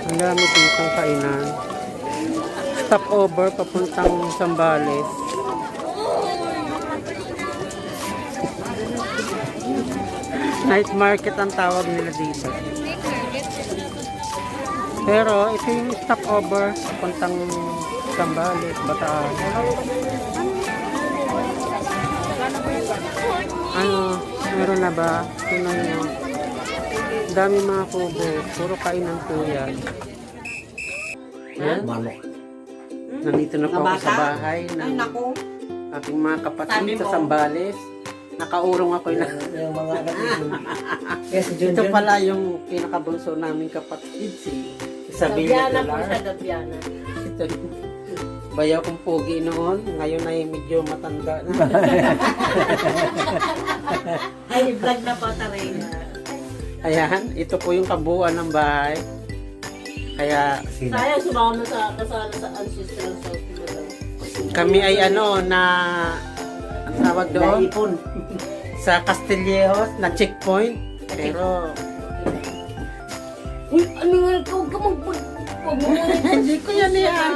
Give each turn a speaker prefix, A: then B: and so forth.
A: Ang dami dito kainan. Stopover papuntang Zambales. Night market ang tawag nila dito. Pero ito yung stopover papuntang Zambales, Bataan. Ano, meron na ba? Tingnan nyo. Dami mga kubo. Puro kainan po yan. Yan. Nandito na po ako sa bahay ng aking mga kapatid sa Zambales. Nakaurong ako yun.
B: Yung mga
A: Ito pala yung pinakabunso naming kapatid, si Isabella
C: Dabiana po
A: Dolar.
C: siya, Dabiana.
A: Ito, bayaw kong pogi noon, ngayon ay medyo matanda na.
C: Ay, vlog na po taray na.
A: Ayan, ito po yung kabuuan ng bahay. Kaya
C: Sayang, sumama mo sa kasala sa ancestral south mo daw.
A: kami ay ano na ang tawag doon sa Castillejos na checkpoint. Pero
C: Uy, ano nga, huwag ka mag...
A: hindi ko yan yan.